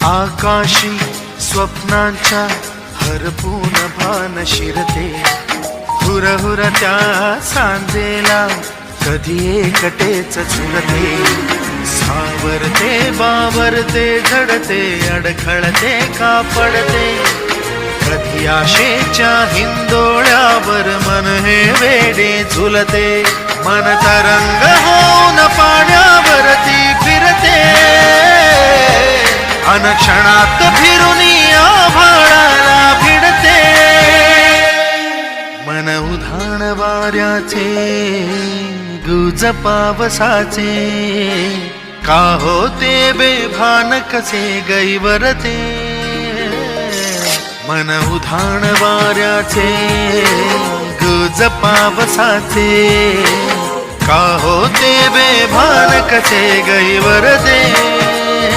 आकाशी स्वप्नांच्या हरपून भान शिरते, हुरहुर त्या सांजेला कधी एकटेच झुलते. सावरते बावरते झडते, अडखळते का पडते, कधी आशेच्या हिंदोळ्यावर मन हे वेडे झुलते. मन तरंग होऊन पाण्यावरती फिरते, अनक्षणात फिरून आभाळाला भिडते. मन उधाण वाऱ्याचे गुज पावसाचे, का होते बेभान कसे गैवरते. मन उधाण वाऱ्याचे गुज पावसाचे, का होते बेभान कसे गैवरते.